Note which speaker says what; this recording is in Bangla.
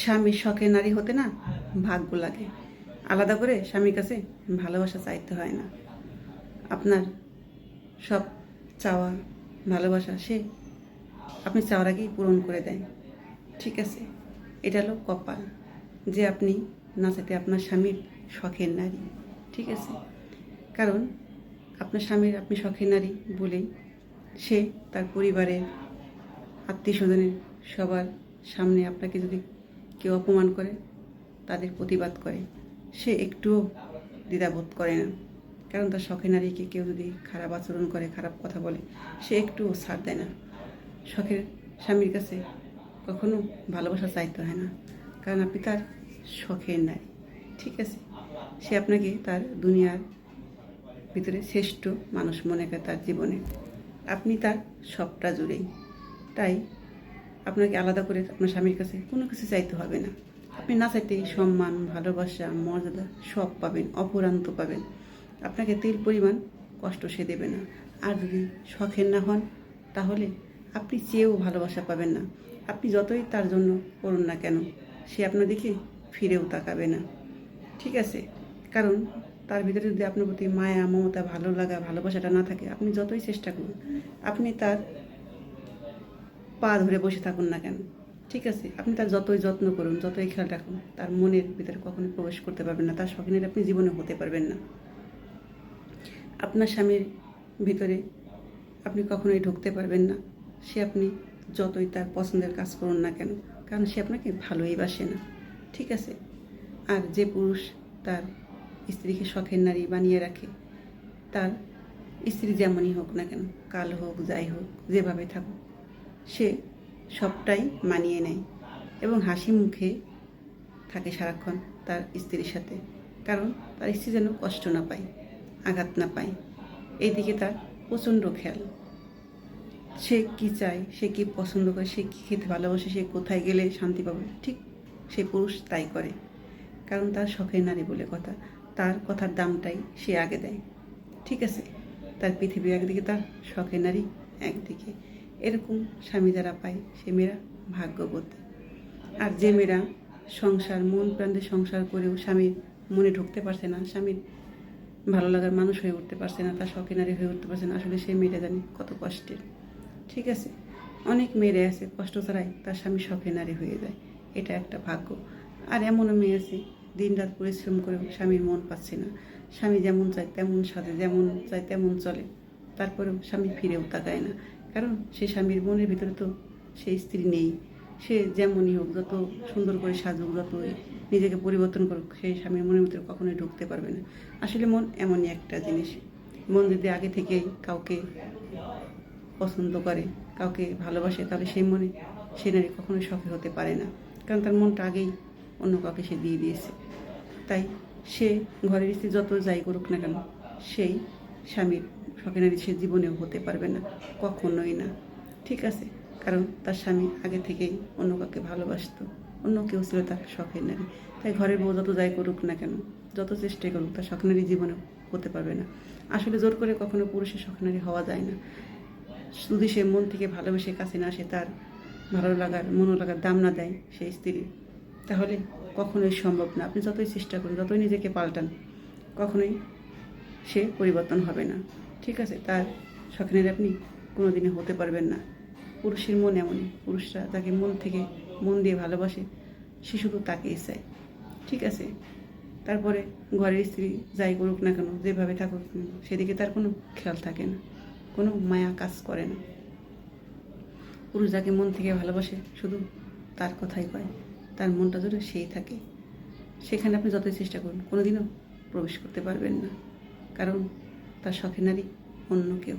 Speaker 1: স্বামীর শখের নারী হতে না ভাগ্য লাগে। আলাদা করে স্বামীর কাছে ভালোবাসা চাইতে হয় না। আপনার সব চাওয়া ভালোবাসা সে আপনি চাওয়ার আগেই পূরণ করে দেয়। ঠিক আছে, এটা হলো কপাল যে আপনি না চাইতে আপনার স্বামীর শখের নারী। ঠিক আছে, কারণ আপনার স্বামীর আপনি শখের নারী বলেই সে তার পরিবারের আত্মীয় স্বজনের সবার সামনে আপনাকে যদি কেউ অপমান করে, তাদের প্রতিবাদ করে, সে একটুও দ্বিধাবোধ করে না। কারণ তার শখের নারীকে কেউ যদি খারাপ আচরণ করে, খারাপ কথা বলে, সে একটুও ছাড় দেয় না। শখের স্বামীর কাছে কখনো ভালোবাসা চাইতে হয় না, কারণ আপনি তার শখের নারী। ঠিক আছে, সে আপনাকে তার দুনিয়ার ভিতরে শ্রেষ্ঠ মানুষ মনে করে তার জীবনে। আপনি তার সবটা জুড়েই। তাই আপনাকে আলাদা করে আপনার স্বামীর কাছে কোনো কিছু চাইতে হবে না। আপনি না চাইতেই সম্মান, ভালোবাসা, মর্যাদা সব পাবেন, অপরান্ত পাবেন। আপনাকে তিল পরিমাণ কষ্ট সে দেবে না। আর যদি শখের না হন, তাহলে আপনি চেয়েও ভালোবাসা পাবেন না। আপনি যতই তার জন্য করুন না কেন, সে আপনার দিকে ফিরেও তাকাবে না। ঠিক আছে, কারণ তার ভিতরে যদি আপনার প্রতি মায়া, মমতা, ভালো লাগা, ভালোবাসাটা না থাকে, আপনি যতই চেষ্টা করুন, আপনি তার পা ধরে বসে থাকুন না কেন, ঠিক আছে, আপনি তার যতই যত্ন করুন, যতই খেয়াল রাখুন, তার মনের ভিতরে কখনোই প্রবেশ করতে পারবেন না। তার শখিনের আপনি জীবনে হতে পারবেন না। আপনার স্বামীর ভিতরে আপনি কখনোই ঢুকতে পারবেন না। সে আপনি যতই তার পছন্দের কাজ করুন না কেন, কারণ সে আপনাকে ভালোই বাসে না। ঠিক আছে, আর যে পুরুষ তার স্ত্রীকে শখের নারী বানিয়ে রাখে, তার স্ত্রী যেমনই হোক না কেন, কাল হোক, যাই হোক, যেভাবে থাকুক, সে সবটাই মানিয়ে নেয় এবং হাসি মুখে থাকে সারাক্ষণ তার স্ত্রীর সাথে। কারণ তার স্ত্রী যেন কষ্ট না পায়, আঘাত না পায়, এইদিকে তার প্রচণ্ড খেয়াল। সে কি চায়, সে কি পছন্দ করে, সে কী খেতে ভালোবাসে, সে কোথায় গেলে শান্তি পাবে, ঠিক সেই পুরুষ তাই করে। কারণ তার শখের নারী বলে কথা, তার কথার দামটাই সে আগে দেয়। ঠিক আছে, তার পৃথিবী একদিকে, তার শখের নারী একদিকে। এরকম স্বামী যারা পায়, সে মেয়েরা ভাগ্যবতী। আর যে মেয়েরা সংসার, মন প্রাণ দিয়ে সংসার করেও স্বামীর মনে ঢুকতে পারছে না, স্বামীর ভালো লাগার মানুষ হয়ে উঠতে পারছে না, তার শখের নারী হয়ে উঠতে পারছে না, আসলে সেই মেয়েটা জানি কত কষ্টের। ঠিক আছে, অনেক মেয়েরা আছে কষ্ট ছাড়াই তার স্বামী শখের নারী হয়ে যায়, এটা একটা ভাগ্য। আর এমনও মেয়ে আছে দিন রাত পরিশ্রম করেও স্বামীর মন পাচ্ছে না, স্বামী যেমন চায় তেমন সাজে, যেমন চায় তেমন চলে, তারপরেও স্বামী ফিরেও তাকায় না। কারণ সে স্বামীর মনের ভিতরে তো সেই স্ত্রী নেই। সে যেমনই হোক, যত সুন্দর করে সাজুক, যত নিজেকে পরিবর্তন করুক, সেই স্বামীর মনের ভিতরে কখনোই ঢুকতে পারবে না। আসলে মন এমনই একটা জিনিস, মন যদি আগে থেকেই কাউকে পছন্দ করে, কাউকে ভালোবাসে, তাহলে সেই মনে সে নারী কখনোই শখে হতে পারে না। কারণ তার মনটা আগেই অন্য কাউকে সে দিয়ে দিয়েছে। তাই সে ঘরের স্ত্রী যত যাই করুক না কেন, সেই স্বামীর শখের নারী সে জীবনেও হতে পারবে না, কখনোই না। ঠিক আছে, কারণ তার স্বামী আগে থেকেই অন্য কাউকে ভালোবাসতো, অন্য কেউ ছিল তার শখের নারী। তাই ঘরের বউ যত যাই করুক না কেন, যত চেষ্টাই করুক, তার শখের নারী জীবনেও হতে পারবে না। আসলে জোর করে কখনো পুরুষের শখের নারী হওয়া যায় না। যদি সে মন থেকে ভালোবেসে কাছে না আসে, তার ভালো লাগার, মনো লাগার দাম না দেয় সেই স্ত্রীর, তাহলে কখনোই সম্ভব না। আপনি যতই চেষ্টা করুন, যতই নিজেকে পাল্টান, কখনোই সে পরিবর্তন হবে না। ঠিক আছে, তার শখের আপনি কোনো দিনে হতে পারবেন না। পুরুষের মন এমনই, পুরুষরা তাকে মন থেকে, মন দিয়ে ভালোবাসে, সে শুধু তাকেই চায়। ঠিক আছে, তারপরে ঘরের স্ত্রী যাই করুক না কেন, যেভাবে থাকুক, সেদিকে তার কোনো খেয়াল থাকে না, কোনো মায়া কাজ করে না। পুরুষ যাকে মন থেকে ভালোবাসে, শুধু তার কথাই কয়, তার মনটা জুড়ে সেই থাকে। সেখানে আপনি যতই চেষ্টা করুন, কোনো দিনও প্রবেশ করতে পারবেন না, কারণ তার শখের নারী অন্য কেউ।